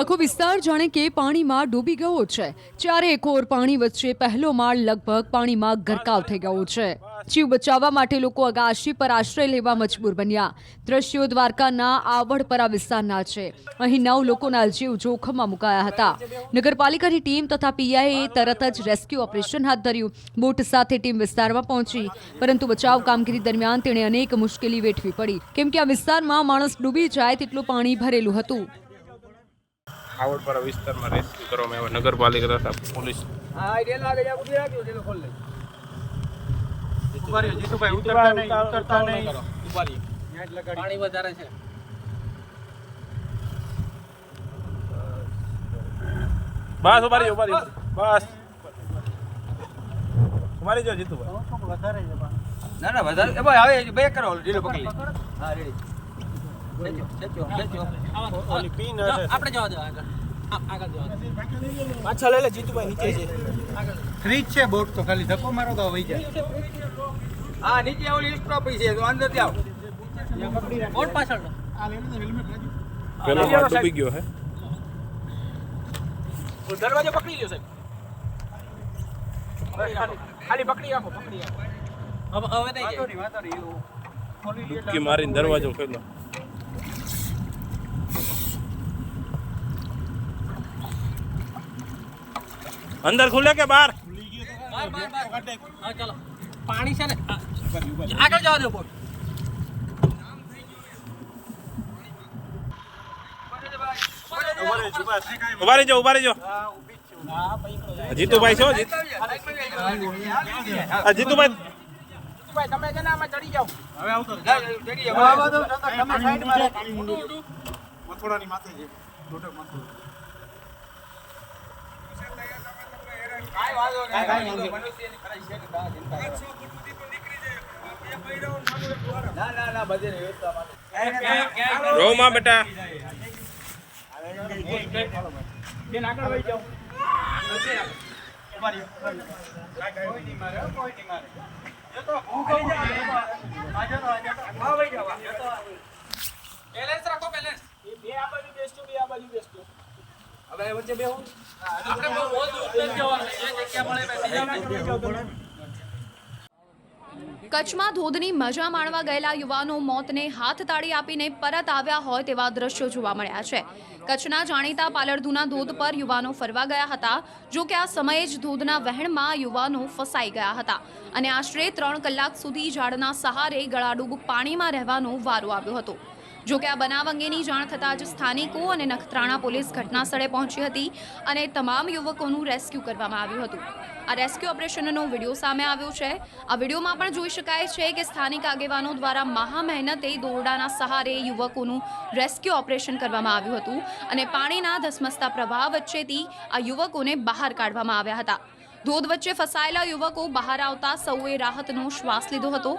આખો વિસ્તાર જાણે કે પાણીમાં ડૂબી ગયો છે। ચારે કોર પાણી વચ્ચે પહેલો માળ લગભગ પાણીમાં ગરકાવ થઈ ગયો છે। જીવ બચાવવા માટે લોકો અગાશી પર આશ્રય લેવા મજબૂર બન્યા। દ્રશ્યો દ્વારકાના આવડપરા વિસ્તારના છે। અહીં 9 લોકોના જીવ જોખમમાં મુકાયા હતા। નગરપાલિકાની ટીમ તથા પીઆઈએ તરત જ રેસ્ક્યુ ઓપરેશન હાથ ધર્યું। બોટ સાથે ટીમ વિસ્તારમાં પહોંચી, પરંતુ બચાવ કામગીરી દરમિયાન તેણે અનેક મુશ્કેલી વેઠવી પડી, કેમ કે આ વિસ્તારમાં માણસ ડૂબી જાય તેટલું પાણી ભરેલું હતું। आवड़परा विस्तार में रेस्क्यू કરવામાં આવ્યા નગરપાલિકા તથા પોલીસ। હા આઈડિયા લાગે જા ઉડી રાખ્યો જેલો ખોલ લે ઉભારી જીતુભાઈ ઉતરતા નહીં ઉભારી નેટ લગાડી પાણી વધારે છે। બસ ઉભારી બસ ઉભારી જો જીતુભાઈ વધારે છે ના ના વધારે એ ભાઈ આવે બે કરો ઢીલો પકડી લે હા રેડી ઓલી પીન હશે આપણે જવા દો આગળ જવા પાછા લઈ લે જીતુભાઈ નીચે છે ફ્રીજ છે બોટ તો ખાલી ધક્કો મારો તો વહી જાય। હા નીચે ઓલી સ્ટોપ છે તો અંદર જાવ બોટ પાછળ આ લઈ લે હેલ્મેટ લાગી પેલો માળ ડૂબી ગયો હે। દરવાજો પકડી લ્યો સાહેબ ખાલી પકડી રાખો હવે નહીં વાતો નહીં ડૂબકી મારીને દરવાજો ખોલ્યો। अंदर खुले के बाहर હા ચાલો પાણી છે ને આગળ જવા દો બોટ उभा रही जो जीतूभाई छो जीतूभाई તમે છે ને આમાં ચડી જાઓ હવે આવતો ચડી જાઓ તમે સાઈડ માં મથોડાની માથે છે ડોટક મથોડો કાઈ વાંધો નહીં મનુષ્યની ખરાઈ છે કે ચિંતા ના બધે વ્યવસ્થા रो मां बेटा બેન આગળ વહી જાઓ ઉભા રહ્યો કોઈ નહીં મારે તો ભૂખ આજો હા વહી જાઓ બેલેન્સ રાખો બેલેન્સ બે આ બાજુ બેસજો બે આ બાજુ બેસજો હવે વચ્ચે બેહો આપણે બહુ દૂર જવાનું એ જગ્યા મળે બેસી જાઓ કચ્છમાં ધોધની મજા માણવા ગયેલા યુવાનો મોતને હાથ તાળી આપીને પરત આવ્યા હોય તેવા દ્રશ્યો જોવા મળ્યા છે। કચ્છના જાણીતા પાલરધુના ધોધ પર યુવાનો ફરવા ગયા હતા, જો કે આ સમયે જ ધોધના વહેણમાં યુવાનો ફસાઈ ગયા હતા અને આશરે 3 કલાક સુધી ઝાડના સહારે ગળાડૂબ પાણીમાં રહેવાનો વારો આવ્યો હતો। જો કે આ બનાવ અંગેની જાણ થતાં જ સ્થાનિકો અને નખત્રાણા પોલીસ ઘટના સ્થળે પહોંચી હતી અને તમામ યુવકોનું રેસ્ક્યુ કરવામાં આવ્યું હતું। આ રેસ્ક્યુ ઓપરેશનનો વિડીયો સામે આવ્યો છે। આ વિડીયોમાં પણ જોઈ શકાય છે કે સ્થાનિક આગેવાનો દ્વારા મહા મહેનતે દોરડાના સહારે યુવકોનું રેસ્ક્યુ ઓપરેશન કરવામાં આવ્યું હતું અને પાણીના ધસમસતા પ્રવાહ વચ્ચેથી આ યુવકોને બહાર કાઢવામાં આવ્યા હતા। ધોધ વચ્ચે ફસાયેલા યુવકો બહાર આવતા સૌએ રાહતનો શ્વાસ લીધો હતો।